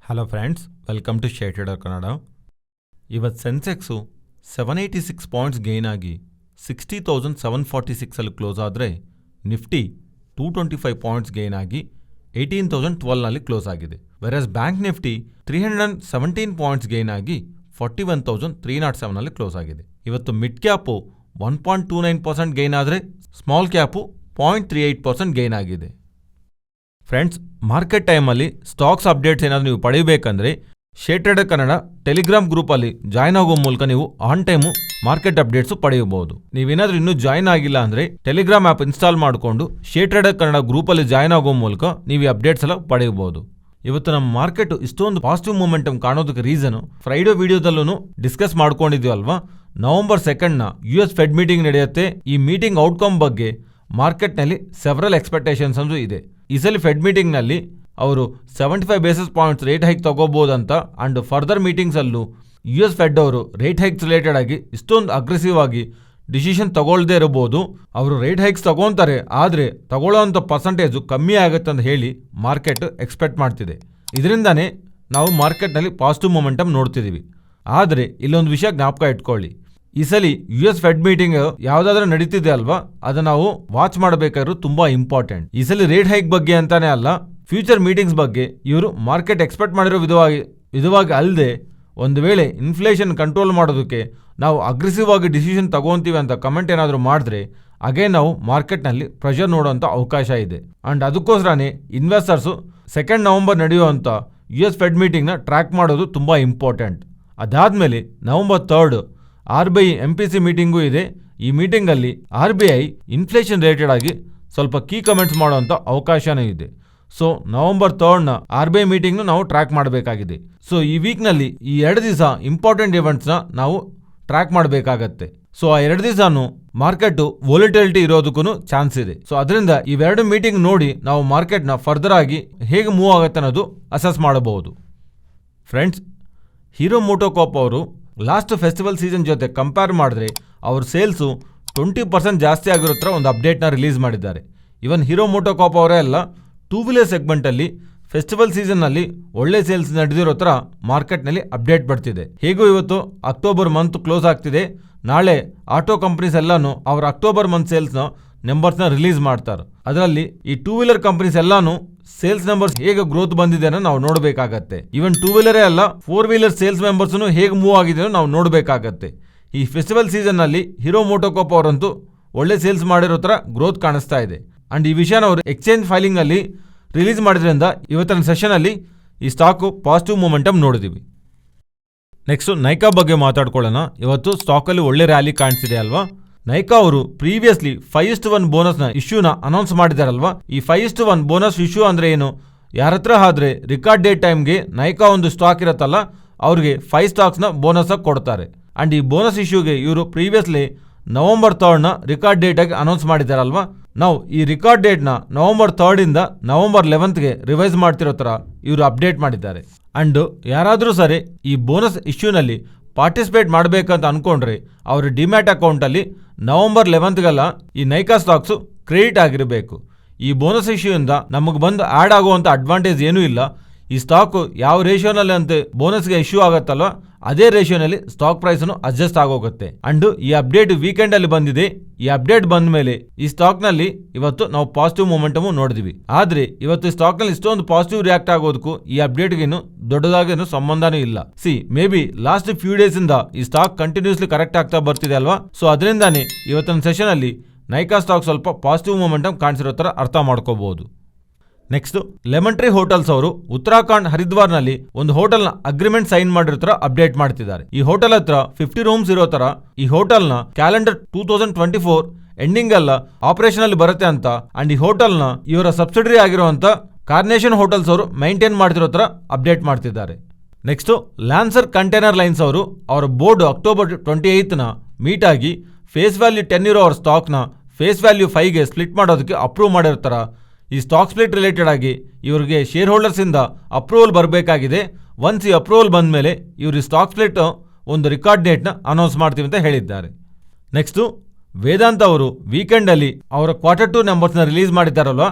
Hello friends, welcome to share trader Kannada. ಇವತ್ತು Sensex 786 points gain ಆಗಿ 60,746 close ಆದರೆ Nifty 225 points gain ಆಗಿ 18,012 close ಆಗಿದೆ. Whereas bank Nifty 317 points gain ಆಗಿ 41,307 ಕ್ಲೋಸ್ ಆಗಿದೆ. ಇವತ್ತು ಮಿಡ್ ಕ್ಯಾಪು 1.29% ಗೇನ್ ಆದರೆ ಸ್ಮಾಲ್ ಕ್ಯಾಪು 0.38% ಗೇನ್ ಆಗಿದೆ. ಫ್ರೆಂಡ್ಸ್, ಮಾರ್ಕೆಟ್ ಟೈಮಲ್ಲಿ ಸ್ಟಾಕ್ಸ್ ಅಪ್ಡೇಟ್ಸ್ ಏನಾದರೂ ನೀವು ಪಡೆಯಬೇಕಂದ್ರೆ ಶೇರ್ ಟ್ರೇಡರ್ ಕನ್ನಡ ಟೆಲಿಗ್ರಾಮ್ ಗ್ರೂಪಲ್ಲಿ ಜಾಯ್ನ್ ಆಗೋ ಮೂಲಕ ನೀವು ಆನ್ ಟೈಮು ಮಾರ್ಕೆಟ್ ಅಪ್ಡೇಟ್ಸು ಪಡೆಯಬಹುದು. ನೀವೇನಾದರೂ ಇನ್ನೂ ಜಾಯ್ನ್ ಆಗಿಲ್ಲ ಅಂದರೆ ಟೆಲಿಗ್ರಾಮ್ ಆ್ಯಪ್ ಇನ್ಸ್ಟಾಲ್ ಮಾಡಿಕೊಂಡು ಶೇರ್ ಟ್ರೇಡರ್ ಕನ್ನಡ ಗ್ರೂಪಲ್ಲಿ ಜಾಯ್ನ್ ಆಗೋ ಮೂಲಕ ನೀವು ಈ ಅಪ್ಡೇಟ್ಸ್ ಎಲ್ಲ ಪಡೆಯಬಹುದು. ಇವತ್ತು ನಮ್ಮ ಮಾರ್ಕೆಟ್ ಇಷ್ಟೊಂದು ಪಾಸಿಟಿವ್ ಮೂಮೆಂಟಮ್ ಕಾಣೋದಕ್ಕೆ ರೀಸನು ಫ್ರೈಡೇ ವಿಡಿಯೋದಲ್ಲೂ ಡಿಸ್ಕಸ್ ಮಾಡ್ಕೊಂಡಿದ್ದೀವಲ್ವಾ. ನವೆಂಬರ್ 2 US ಫೆಡ್ ಮೀಟಿಂಗ್ ನಡೆಯುತ್ತೆ. ಈ ಮೀಟಿಂಗ್ ಔಟ್ಕಮ್ ಬಗ್ಗೆ ಮಾರ್ಕೆಟ್ನಲ್ಲಿ ಸೆವರಲ್ ಎಕ್ಸ್ಪೆಕ್ಟೇಷನ್ಸ್ ಅಂತೂ ಇದೆ. ಈ ಸಲ ಫೆಡ್ ಮೀಟಿಂಗ್ನಲ್ಲಿ ಅವರು 75 ಬೇಸಿಸ್ ಪಾಯಿಂಟ್ಸ್ ರೇಟ್ ಹೈಕ್ ತಗೋಬೋದಂತ ಅಂಡ್ ಫರ್ದರ್ ಮೀಟಿಂಗ್ಸಲ್ಲೂ US ಫೆಡ್ ಅವರು ರೇಟ್ ಹೈಕ್ಸ್ ರಿಲೇಟೆಡ್ ಆಗಿ ಇಷ್ಟೊಂದು ಅಗ್ರೆಸಿವ್ ಆಗಿ ಡಿಸಿಷನ್ ತಗೊಳ್ಳದೇ ಇರಬಹುದು. ಅವರು ರೇಟ್ ಹೈಕ್ಸ್ ತಗೊತಾರೆ, ಆದರೆ ತಗೊಳ್ಳೋವಂಥ ಪರ್ಸೆಂಟೇಜು ಕಮ್ಮಿ ಆಗುತ್ತೆ ಅಂತ ಹೇಳಿ ಮಾರ್ಕೆಟ್ ಎಕ್ಸ್ಪೆಕ್ಟ್ ಮಾಡ್ತಿದೆ. ಇದರಿಂದಾನೇ ನಾವು ಮಾರ್ಕೆಟ್ನಲ್ಲಿ ಪಾಸಿಟಿವ್ ಮೊಮೆಂಟಮ್ ನೋಡ್ತಿದ್ದೀವಿ. ಆದರೆ ಇಲ್ಲೊಂದು ವಿಷಯ ಜ್ಞಾಪಕ ಇಟ್ಕೊಳ್ಳಿ, ಈ ಸಲ US ಫೆಡ್ ಮೀಟಿಂಗ್ ಯಾವುದಾದ್ರೂ ನಡೀತಿದೆ ಅಲ್ವಾ, ಅದನ್ನ ನಾವು ವಾಚ್ ಮಾಡಬೇಕಾದ್ರೂ ತುಂಬಾ ಇಂಪಾರ್ಟೆಂಟ್. ಈ ಸಲ ರೇಟ್ ಹೈಕ್ ಬಗ್ಗೆ ಅಂತಾನೆ ಅಲ್ಲ, ಫ್ಯೂಚರ್ ಮೀಟಿಂಗ್ಸ್ ಬಗ್ಗೆ ಇವರು ಮಾರ್ಕೆಟ್ ಎಕ್ಸ್ಪೆಕ್ಟ್ ಮಾಡಿರೋ ವಿಧವಾಗಿ ಅಲ್ಲದೆ ಒಂದು ವೇಳೆ ಇನ್ಫ್ಲೇಷನ್ ಕಂಟ್ರೋಲ್ ಮಾಡೋದಕ್ಕೆ ನಾವು ಅಗ್ರೆಸಿವ್ ಆಗಿ ಡಿಸಿಷನ್ ತಗೊಂತೀವಿ ಅಂತ ಕಮೆಂಟ್ ಏನಾದರೂ ಮಾಡಿದ್ರೆ ಹಾಗೆ ನಾವು ಮಾರ್ಕೆಟ್ನಲ್ಲಿ ಪ್ರೆಷರ್ ನೋಡೋಂಥ ಅವಕಾಶ ಇದೆ. ಅಂಡ್ ಅದಕ್ಕೋಸ್ಕರನೇ ಇನ್ವೆಸ್ಟರ್ಸು 2 ನವೆಂಬರ್ ನಡೆಯುವಂಥ US ಫೆಡ್ ಮೀಟಿಂಗ್ನ ಟ್ರ್ಯಾಕ್ ಮಾಡೋದು ತುಂಬ ಇಂಪಾರ್ಟೆಂಟ್. ಅದಾದಮೇಲೆ ನವೆಂಬರ್ 3 RBI MPC ಮೀಟಿಂಗೂ ಇದೆ. ಈ ಮೀಟಿಂಗಲ್ಲಿ RBI ಇನ್ಫ್ಲೇಷನ್ ರಿಲೇಟೆಡ್ ಆಗಿ ಸ್ವಲ್ಪ ಕೀ ಕಮೆಂಟ್ಸ್ ಮಾಡುವಂಥ ಅವಕಾಶನೂ ಇದೆ. ಸೊ ನವೆಂಬರ್ 3 RBI ಮೀಟಿಂಗ್ನು ನಾವು ಟ್ರ್ಯಾಕ್ ಮಾಡಬೇಕಾಗಿದೆ. ಸೊ ಈ ವೀಕ್ನಲ್ಲಿ ಈ 2 ದಿವಸ ಇಂಪಾರ್ಟೆಂಟ್ ಇವೆಂಟ್ಸ್ನ ನಾವು ಟ್ರ್ಯಾಕ್ ಮಾಡಬೇಕಾಗತ್ತೆ. ಸೊ ಆ 2 ದಿವಸನೂ ಮಾರ್ಕೆಟು ವೊಲಟಿಲಿಟಿ ಇರೋದಕ್ಕೂ ಚಾನ್ಸ್ ಇದೆ. ಸೊ ಅದರಿಂದ ಇವೆರಡು ಮೀಟಿಂಗ್ ನೋಡಿ ನಾವು ಮಾರ್ಕೆಟ್ನ ಫರ್ದರ್ ಆಗಿ ಹೇಗೆ ಮೂವ್ ಆಗುತ್ತೆ ಅನ್ನೋದು ಅಸೆಸ್ ಮಾಡಬಹುದು. ಫ್ರೆಂಡ್ಸ್, ಹೀರೋ ಮೋಟೋಕಾರ್ಪ್ ಅವರು ಲಾಸ್ಟ್ ಫೆಸ್ಟಿವಲ್ ಸೀಸನ್ ಜೊತೆ ಕಂಪೇರ್ ಮಾಡಿದ್ರೆ ಅವ್ರ ಸೇಲ್ಸು 20% ಜಾಸ್ತಿ ಆಗಿರೋ ಥರ ಒಂದು ಅಪ್ಡೇಟ್ನ ರಿಲೀಸ್ ಮಾಡಿದ್ದಾರೆ. ಇವನ್ ಹೀರೋ ಮೋಟೋಕಾರ್ಪ್ ಅವರೇ ಅಲ್ಲ, 2 ವೀಲರ್ ಸೆಗ್ಮೆಂಟಲ್ಲಿ ಫೆಸ್ಟಿವಲ್ ಸೀಸನ್ನಲ್ಲಿ ಒಳ್ಳೆ ಸೇಲ್ಸ್ ನಡೆದಿರೋ ಥರ ಮಾರ್ಕೆಟ್ನಲ್ಲಿ ಅಪ್ಡೇಟ್ ಬರ್ತಿದೆ. ಹೇಗೂ ಇವತ್ತು ಅಕ್ಟೋಬರ್ ಮಂತ್ ಕ್ಲೋಸ್ ಆಗ್ತಿದೆ. ನಾಳೆ ಆಟೋ ಕಂಪ್ನೀಸ್ ಎಲ್ಲಾನು ಅವ್ರ ಅಕ್ಟೋಬರ್ ಮಂತ್ ಸೇಲ್ಸ್ನ ನಂಬರ್ಸ್ನ ರಿಲೀಸ್ ಮಾಡ್ತಾರೆ. ಅದರಲ್ಲಿ ಈ 2 ವೀಲರ್ ಕಂಪನೀಸ್ ಎಲ್ಲಾನು ಸೇಲ್ಸ್ ನಂಬರ್ಸ್ ಹೇಗೆ ಗ್ರೋತ್ ಬಂದಿದೆ ಅನ್ನೋ ನಾವು ನೋಡಬೇಕಾಗತ್ತೆ. ಇವನ್ 2 ವೀಲರೇ ಅಲ್ಲ, 4 ವೀಲರ್ ಸೇಲ್ಸ್ ಮೆಂಬರ್ಸ್ನು ಹೇಗೆ ಮೂವ್ ಆಗಿದೆ ನಾವು ನೋಡಬೇಕಾಗತ್ತೆ. ಈ ಫೆಸ್ಟಿವಲ್ ಸೀಸನ್ನಲ್ಲಿ ಹೀರೋ ಮೋಟೋಕಾರ್ಪ್ ಅವರಂತೂ ಒಳ್ಳೆ ಸೇಲ್ಸ್ ಮಾಡಿರೋ ಥರ ಗ್ರೋತ್ ಕಾಣಿಸ್ತಾ ಇದೆ. ಅಂಡ್ ಈ ವಿಷಯನ ಅವರು ಎಕ್ಸ್ಚೇಂಜ್ ಫೈಲಿಂಗಲ್ಲಿ ರಿಲೀಸ್ ಮಾಡಿದ್ರಿಂದ ಇವತ್ತಿನ ಸೆಷನಲ್ಲಿ ಈ ಸ್ಟಾಕು ಪಾಸಿಟಿವ್ ಮೂಮೆಂಟಮ್ ನೋಡಿದ್ದೀವಿ. ನೆಕ್ಸ್ಟು ನೈಕಾ ಬಗ್ಗೆ ಮಾತಾಡ್ಕೊಳ್ಳೋಣ. ಇವತ್ತು ಸ್ಟಾಕಲ್ಲಿ ಒಳ್ಳೆ ರ್ಯಾಲಿ ಕಾಣಿಸಿದೆ ಅಲ್ವಾ. ನೈಕಾ ಅವರು ಪ್ರೀವಿಯಸ್ಲಿ 5:1 ಬೋನಸ್ನ ಇಶ್ಯೂನ ಅನೌನ್ಸ್ ಮಾಡಿದಾರಲ್ವಾ. ಈ 5:1 ಬೋನಸ್ ಇಶ್ಯೂ ಅಂದರೆ ಏನು, ಯಾರ ಹತ್ರ ಆದ್ರೆ ರಿಕಾರ್ಡ್ ಡೇಟ್ ಟೈಮ್ಗೆ ನೈಕಾ ಒಂದು ಸ್ಟಾಕ್ ಇರುತ್ತಲ್ಲ ಅವ್ರಿಗೆ 5 ಸ್ಟಾಕ್ಸ್ನ ಬೋನಸ್ ಕೊಡ್ತಾರೆ. ಅಂಡ್ ಈ ಬೋನಸ್ ಇಶ್ಯೂಗೆ ಇವರು ಪ್ರೀವಿಯಸ್ಲಿ ನವೆಂಬರ್ 3 ರಿಕಾರ್ಡ್ ಡೇಟಾಗಿ ಅನೌನ್ಸ್ ಮಾಡಿದಾರಲ್ವಾ. ನಾವು ಈ ರಿಕಾರ್ಡ್ ಡೇಟ್ನ ನವೆಂಬರ್ 3 ನವೆಂಬರ್ 11ಗೆ ರಿವೈಸ್ ಮಾಡ್ತಿರೋ ಥರ ಇವರು ಅಪ್ಡೇಟ್ ಮಾಡಿದ್ದಾರೆ. ಅಂಡ್ ಯಾರಾದರೂ ಸರಿ ಈ ಬೋನಸ್ ಇಶ್ಯೂನಲ್ಲಿ ಪಾರ್ಟಿಸಿಪೇಟ್ ಮಾಡಬೇಕಂತ ಅಂದ್ಕೊಂಡ್ರೆ ಅವ್ರ ಡಿಮ್ಯಾಟ್ ಅಕೌಂಟಲ್ಲಿ ನವೆಂಬರ್ 11ಗೆಲ್ಲ ಈ ನೈಕಾ ಸ್ಟಾಕ್ಸು ಕ್ರೆಡಿಟ್ ಆಗಿರಬೇಕು. ಈ ಬೋನಸ್ ಇಶ್ಯೂಯಿಂದ ನಮಗೆ ಬಂದು ಆ್ಯಡ್ ಆಗುವಂಥ ಅಡ್ವಾಂಟೇಜ್ ಏನೂ ಇಲ್ಲ. ಈ ಸ್ಟಾಕು ಯಾವ ರೇಷಿಯೋನಲ್ಲಿ ಅಂತ ಬೋನಸ್ಗೆ ಇಶ್ಯೂ ಆಗುತ್ತಲ್ವ ಅದೇ ರೇಷಿಯೋನಲ್ಲಿ ಸ್ಟಾಕ್ ಪ್ರೈಸನ್ನು ಅಡ್ಜಸ್ಟ್ ಆಗೋಗುತ್ತೆ. ಅಂಡ್ ಈ ಅಪ್ಡೇಟ್ ವೀಕೆಂಡಲ್ಲಿ ಬಂದಿದೆ. ಈ ಅಪ್ಡೇಟ್ ಬಂದ ಮೇಲೆ ಈ ಸ್ಟಾಕ್ನಲ್ಲಿ ಇವತ್ತು ನಾವು ಪಾಸಿಟಿವ್ ಮೊಮೆಂಟಮು ನೋಡಿದ್ವಿ. ಆದರೆ ಇವತ್ತು ಈ ಸ್ಟಾಕ್ನಲ್ಲಿ ಇಷ್ಟೊಂದು ಪಾಸಿಟಿವ್ ರಿಯಾಕ್ಟ್ ಆಗೋದಕ್ಕೂ ಈ ಅಪ್ಡೇಟ್ಗೇನು ದೊಡ್ಡದಾಗೇನು ಸಂಬಂಧನೂ ಇಲ್ಲ. May be last few days ಇಂದ ಈ ಸ್ಟಾಕ್ ಕಂಟಿನ್ಯೂಸ್ಲಿ ಕರೆಕ್ಟ್ ಆಗ್ತಾ ಬರ್ತಿದೆ ಅಲ್ವಾ. ಸೊ ಅದರಿಂದಾನೇ ಇವತ್ತಿನ ಸೆಷನಲ್ಲಿ ನೈಕಾ ಸ್ಟಾಕ್ ಸ್ವಲ್ಪ ಪಾಸಿಟಿವ್ ಮೊಮೆಂಟಮ್ ಕಾಣಿಸಿರೋ ಥರ ಅರ್ಥ ಮಾಡ್ಕೋಬಹುದು. ನೆಕ್ಸ್ಟ್, ಲೆಮನ್ ಟ್ರೀ ಹೋಟೆಲ್ಸ್ ಅವರು ಉತ್ತರಾಖಂಡ್ ಹರಿದ್ವಾರ್ನಲ್ಲಿ ಒಂದು ಹೋಟೆಲ್ನ ಅಗ್ರಿಮೆಂಟ್ ಸೈನ್ ಮಾಡಿರೋ ಥರ ಅಪ್ಡೇಟ್ ಮಾಡ್ತಿದ್ದಾರೆ. ಈ ಹೋಟೆಲ್ ಹತ್ರ 50 ರೂಮ್ಸ್ ಇರೋ ಥರ ಈ ಹೋಟೆಲ್ನ ಕ್ಯಾಲೆಂಡರ್ 2024 ಎಂಡಿಂಗ್ ಎಲ್ಲ ಆಪರೇಷನ್ ಬರುತ್ತೆ ಅಂತ. ಅಂಡ್ ಈ ಹೋಟೆಲ್ನ ಇವರ ಸಬ್ಸಿಡರಿ ಆಗಿರುವಂತ ಕಾರ್ನೇಷನ್ ಹೋಟೆಲ್ಸ್ ಅವರು ಮೈಂಟೈನ್ ಮಾಡ್ತಿರೋ ಥರ ಅಪ್ಡೇಟ್ ಮಾಡ್ತಿದ್ದಾರೆ. ನೆಕ್ಸ್ಟ್, ಲ್ಯಾನ್ಸರ್ ಕಂಟೈನರ್ ಲೈನ್ಸ್ ಅವರು ಅವರ ಬೋರ್ಡ್ ಅಕ್ಟೋಬರ್ 28 ಮೀಟ್ ಆಗಿ ಫೇಸ್ ವ್ಯಾಲ್ಯೂ 10 ಇರೋ ಅವ್ರ ಸ್ಟಾಕ್ನ ಫೇಸ್ ವ್ಯಾಲ್ಯೂ 5ಗೆ ಸ್ಪ್ಲಿಟ್ ಮಾಡೋದಕ್ಕೆ ಅಪ್ರೂವ್ ಮಾಡಿರ್ತಾರೆ. ಈ ಸ್ಟಾಕ್ ಸ್ಪ್ಲಿಟ್ ರಿಲೇಟೆಡ್ ಆಗಿ ಇವರಿಗೆ ಶೇರ್ ಹೋಲ್ಡರ್ಸಿಂದ ಅಪ್ರೂವಲ್ ಬರಬೇಕಾಗಿದೆ. ಒನ್ಸ್ ಈ ಅಪ್ರೂವಲ್ ಬಂದ ಮೇಲೆ ಇವರು ಈ ಸ್ಟಾಕ್ ಸ್ಪ್ಲಿಟ್ ಒಂದು ರಿಕಾರ್ಡ್ ಡೇಟ್ನ ಅನೌನ್ಸ್ ಮಾಡ್ತೀವಿ ಅಂತ ಹೇಳಿದ್ದಾರೆ. ನೆಕ್ಸ್ಟು, ವೇದಾಂತ ಅವರು ವೀಕೆಂಡಲ್ಲಿ ಅವರ Q2 ನಂಬರ್ಸ್ನ ರಿಲೀಸ್ ಮಾಡಿದ್ದಾರಲ್ವ.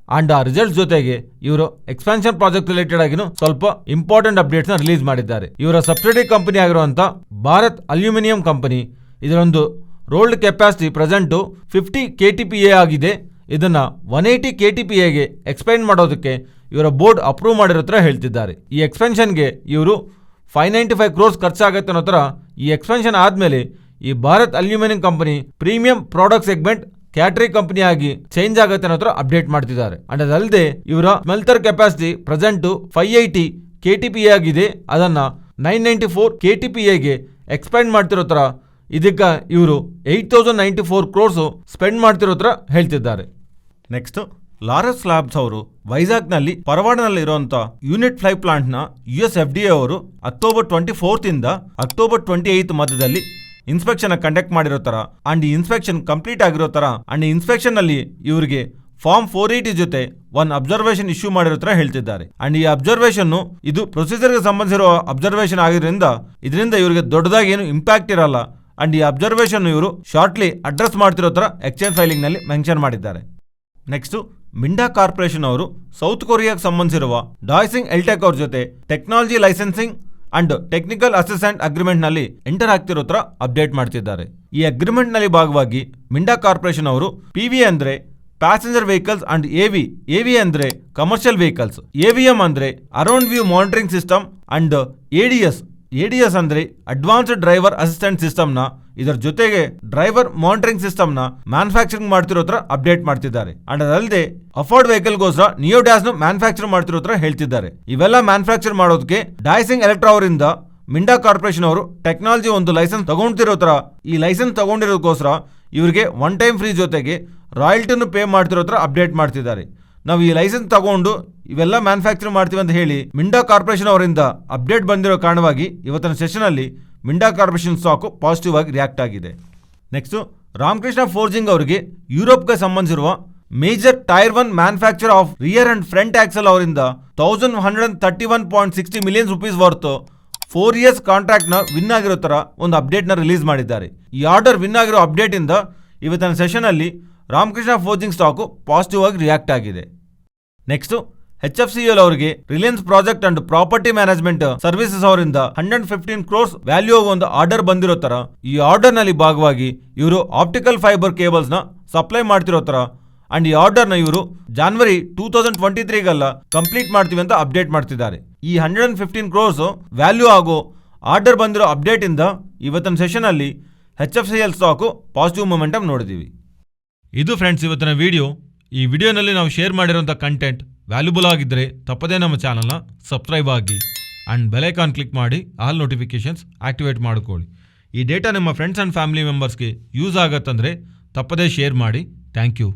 ಅಂಡ್ ಆ ರಿಸಲ್ಟ್ಸ್ ಜೊತೆಗೆ ಇವರು ಎಕ್ಸ್ಪಾನ್ಷನ್ ಪ್ರಾಜೆಕ್ಟ್ ರಿಲೇಟೆಡ್ ಆಗಿನೂ ಸ್ವಲ್ಪ ಇಂಪಾರ್ಟೆಂಟ್ ಅಪ್ಡೇಟ್ಸ್ ನ ರಿಲೀಸ್ ಮಾಡಿದ್ದಾರೆ. ಇವರ ಸಬ್ಸಿಡರಿ ಕಂಪನಿ ಆಗಿರುವಂತ ಭಾರತ್ ಅಲ್ಯೂಮಿನಿಯಂ ಕಂಪನಿ ಇದರೊಂದು ರೋಲ್ಡ್ ಕೆಪಾಸಿಟಿ ಪ್ರೆಸೆಂಟ್ 50 KTPA ಆಗಿದೆ. ಇದನ್ನ 180 KTPAಗೆ ಎಕ್ಸ್ಪೆಂಡ್ ಮಾಡೋದಕ್ಕೆ ಇವರ ಬೋರ್ಡ್ ಅಪ್ರೂವ್ ಮಾಡಿರೋ ತರ ಹೇಳ್ತಿದ್ದಾರೆ. ಈ ಎಕ್ಸ್ಪೆನ್ಷನ್ಗೆ ಇವರು 595 crores ಖರ್ಚಾಗತ್ತೆ ಅನ್ನೋ ತರ ಈ ಎಕ್ಸ್ಪೆನ್ಷನ್ ಆದ್ಮೇಲೆ ಈ Bharat Aluminium Company premium product segment category company ಆಗಿ ಚೇಂಜ್ ಆಗುತ್ತೆ ಅನ್ನೋ ತರ ಅಪ್ಡೇಟ್ ಮಾಡ್ತಿದ್ದಾರೆ. ಅಂಡ್ ಅದಲ್ಲದೆ ಇವರ ಸ್ಮೆಲ್ಟರ್ ಕೆಪಾಸಿಟಿ ಪ್ರೆಸೆಂಟ್ 580 KTPA ಆಗಿದೆ. ಅದನ್ನ 994 KTPAಗೆ ಎಕ್ಸ್ಪೆಂಡ್ ಮಾಡ್ತಿರೋ ತರ ಇದಕ್ಕೆ ಇವರು 8094 crores ಸ್ಪೆಂಡ್ ಮಾಡ್ತಿರೋ ತರ ಹೇಳ್ತಿದ್ದಾರೆ. ನೆಕ್ಸ್ಟ್ ಲಾರಸ್ ಲ್ಯಾಬ್ಸ್ ಅವರು ವೈಜಾಗ್ನಲ್ಲಿ ಪರವಾಡನಲ್ಲಿರುವಂಥ ಯೂನಿಟ್ 5 ಪ್ಲಾಂಟ್ನ US FDA ಅವರು ಅಕ್ಟೋಬರ್ 24 ಇಂದ ಅಕ್ಟೋಬರ್ 28 ಮಧ್ಯದಲ್ಲಿ ಇನ್ಸ್ಪೆಕ್ಷನ್ ಕಂಡಕ್ಟ್ ಮಾಡಿರೋ ತರ ಅಂಡ್ ಈ ಇನ್ಸ್ಪೆಕ್ಷನ್ ಕಂಪ್ಲೀಟ್ ಆಗಿರೋ ತರ ಅಂಡ್ ಇನ್ಸ್ಪೆಕ್ಷನ್ ನಲ್ಲಿ ಇವರಿಗೆ ಫಾರ್ಮ್ 480 ಜೊತೆ ಒಂದು ಅಬ್ಸರ್ವೇಷನ್ ಇಶ್ಯೂ ಮಾಡಿರೋ ತರ ಹೇಳ್ತಿದ್ದಾರೆ. ಅಂಡ್ ಈ ಅಬ್ಸರ್ವೇಷನ್ ಇದು ಪ್ರೊಸೀಜರ್ಗೆ ಸಂಬಂಧಿಸಿರೋ ಅಬ್ಸರ್ವೇಷನ್ ಆಗಿರೋದ್ರಿಂದ ಇದರಿಂದ ಇವರಿಗೆ ದೊಡ್ಡದಾಗಿ ಏನು ಇಂಪ್ಯಾಕ್ಟ್ ಇರಲ್ಲ. ಅಂಡ್ ಈ ಅಬ್ಸರ್ವೇಷನ್ ಇವರು ಶಾರ್ಟ್ಲಿ ಅಡ್ರೆಸ್ ಮಾಡ್ತಿರೋ ತರ ಎಕ್ಸ್ಚೇಂಜ್ ಫೈಲಿಂಗ್ ನಲ್ಲಿ ಮೆನ್ಷನ್ ಮಾಡಿದ್ದಾರೆ. ನೆಕ್ಸ್ಟ್ ಮಿಂಡಾ ಕಾರ್ಪೊರೇಷನ್ ಅವರು ಸೌತ್ ಕೊರಿಯಾಗೆ ಸಂಬಂಧಿಸಿರುವ ಡಾಯ್ಸಿಂಗ್ ಎಲ್ಟೆಕ್ ಅವ್ರ ಜೊತೆ technology licensing and technical assistant agreement ನಲ್ಲಿ ಎಂಟರ್ ಆಗ್ತಿರೋ ತರ ಅಪ್ಡೇಟ್ ಮಾಡ್ತಿದ್ದಾರೆ. ಈ ಅಗ್ರಿಮೆಂಟ್ ನಲ್ಲಿ ಭಾಗವಾಗಿ ಮಿಂಡಾ ಕಾರ್ಪೊರೇಷನ್ ಅವರು PV ಅಂದ್ರೆ ಪ್ಯಾಸೆಂಜರ್ ವೆಹಿಕಲ್ಸ್ ಅಂಡ್ AV ಅಂದ್ರೆ ಕಮರ್ಷಿಯಲ್ ವೆಹಿಕಲ್ಸ್, AVM ಅಂದ್ರೆ around view monitoring system and ADS ಅಂದ್ರೆ ಅಡ್ವಾನ್ಸ್ಡ್ ಡ್ರೈವರ್ ಅಸಿಸ್ಟೆಂಟ್ ಸಿಸ್ಟಮ್ ನ ಇದರ ಜೊತೆಗೆ ಡ್ರೈವರ್ ಮಾನಿಟರಿಂಗ್ ಸಿಸ್ಟಮ್ ನ ಮ್ಯಾನುಫ್ಯಾಕ್ಚರಿಂಗ್ ಮಾಡ್ತಿರೋ ತರ ಅಪ್ಡೇಟ್ ಮಾಡ್ತಿದ್ದಾರೆ. ಅಂಡ್ ಅದಲ್ಲದೆ ಅಫೋರ್ಡ್ ವೆಹಿಕಲ್ ಗೋಸ್ಕರ ನಿಯೋಡ್ಯಾಸ್ ನ ಮ್ಯಾನುಫ್ಯಾಕ್ಚರ್ ಮಾಡ್ತಿರೋ ತರ ಹೇಳ್ತಿದ್ದಾರೆ. ಇವೆಲ್ಲ ಮ್ಯಾನುಫ್ಯಾಕ್ಚರ್ ಮಾಡೋದಕ್ಕೆ ಡೈಸಿಂಗ್ ಎಲೆಕ್ಟ್ರಾ ಅವರಿಂದ ಮಿಂಡಾ ಕಾರ್ಪೊರೇಷನ್ ಅವರು ಟೆಕ್ನಾಲಜಿ ಒಂದು ಲೈಸೆನ್ಸ್ ತಗೊಂಡಿರೋ ತರ ಈ ಲೈಸೆನ್ಸ್ ತಗೊಂಡಿರೋದಕ್ಕೋಸ್ಕರ ಇವರಿಗೆ ಒನ್ ಟೈಮ್ ಫ್ರೀ ಜೊತೆಗೆ ರಾಯಲ್ಟಿನೂ ಪೇ ಮಾಡ್ತಿರೋ ತರ ಅಪ್ಡೇಟ್ ಮಾಡ್ತಿದ್ದಾರೆ. ನಾವು ಈ ಲೈಸೆನ್ಸ್ ತಗೊಂಡು ಇವೆಲ್ಲ ಮ್ಯಾನುಫ್ಯಾಕ್ಚರ್ ಮಾಡ್ತೀವಿ ಅಂತ ಹೇಳಿ ಮಿಂಡಾ ಕಾರ್ಪೊರೇಷನ್ ಅವರಿಂದ ಅಪ್ಡೇಟ್ ಬಂದಿರೋ ಕಾರಣವಾಗಿ ಇವತ್ತಿನ ಸೆಷನ್ ಅಲ್ಲಿ ಮಿಂಡಾ ಕಾರ್ಪೊರೇಷನ್ ಸ್ಟಾಕ್ ಪಾಸಿಟಿವ್ ಆಗಿ ರಿಯಾಕ್ಟ್ ಆಗಿದೆ. ನೆಕ್ಸ್ಟ್ ರಾಮಕೃಷ್ಣ ಫೋರ್ಜಿಂಗ್ ಅವರಿಗೆ ಯುರೋಪ್ಗೆ ಸಂಬಂಧಿಸಿರುವ major tyre 1 manufacture of rear and front axle ಅವರಿಂದ 1131.60 million rupees worth 4 years contract ನ ವಿನ್ ಆಗಿರೋ ತರ ಒಂದು ಅಪ್ಡೇಟ್ ನ ರಿಲೀಸ್ ಮಾಡಿದ್ದಾರೆ. ಈ ಆರ್ಡರ್ ವಿನ್ ಆಗಿರೋ ಅಪ್ಡೇಟ್ ಇಂದ ಇವತ್ತಿನ ಸೆಷನ್ ಅಲ್ಲಿ ರಾಮಕೃಷ್ಣ ಫೋರ್ಜಿಂಗ್ ಸ್ಟಾಕ್ ಪಾಸಿಟಿವ್ ಆಗಿ ರಿಯಾಕ್ಟ್ ಆಗಿದೆ. ನೆಕ್ಸ್ಟ್ HFCL ಅವರಿಗೆ Reliance project and property management services ಅವರಿಂದ 115 crores ವ್ಯಾಲ್ಯೂ ಒಂದು ಆರ್ಡರ್ ಬಂದಿರೋ ತರ ಈ ಆರ್ಡರ್ ನಲ್ಲಿ ಭಾಗವಾಗಿ ಇವರು ಆಪ್ಟಿಕಲ್ ಫೈಬರ್ ಕೇಬಲ್ಸ್ ನ ಸಪ್ಲೈ ಮಾಡ್ತಿರೋ ತರ ಅಂಡ್ ಈ ಆರ್ಡರ್ ನ ಇವರು January 2023 ಗಲ್ಲ ಕಂಪ್ಲೀಟ್ ಮಾಡ್ತೀವಿ ಅಂತ ಅಪ್ಡೇಟ್ ಮಾಡ್ತಿದ್ದಾರೆ. ಈ 115 crores ವ್ಯಾಲ್ಯೂ ಆಗೋ ಆರ್ಡರ್ ಬಂದಿರೋ ಅಪ್ಡೇಟ್ ಇಂದ ಇವತ್ತಿನ ಸೆಷನ್ ಅಲ್ಲಿ HFCL ಸ್ಟಾಕ್ ಪಾಸಿಟಿವ್ ಮೊಮೆಂಟಮ್ ನೋಡಿದೀವಿ. ಇದು ಫ್ರೆಂಡ್ಸ್ ಇವತ್ತಿನ ವಿಡಿಯೋ. ಈ ವಿಡಿಯೋನಲ್ಲಿ ನಾವು ಶೇರ್ ಮಾಡಿರೋಂಥ ಕಂಟೆಂಟ್ ವ್ಯಾಲ್ಯೂಬಲ್ ಆಗಿದ್ದರೆ ತಪ್ಪದೇ ನಮ್ಮ ಚಾನಲ್ನ ಸಬ್ಸ್ಕ್ರೈಬ್ ಆಗಿ ಆ್ಯಂಡ್ ಬೆಲೈಕಾನ್ ಕ್ಲಿಕ್ ಮಾಡಿ ಆಲ್ ನೋಟಿಫಿಕೇಷನ್ಸ್ ಆಕ್ಟಿವೇಟ್ ಮಾಡಿಕೊಳ್ಳಿ. ಈ ಡೇಟಾ ನಿಮ್ಮ ಫ್ರೆಂಡ್ಸ್ ಆ್ಯಂಡ್ ಫ್ಯಾಮಿಲಿ ಮೆಂಬರ್ಸ್ಗೆ ಯೂಸ್ ಆಗತ್ತಂದರೆ ತಪ್ಪದೇ ಶೇರ್ ಮಾಡಿ. Thank you.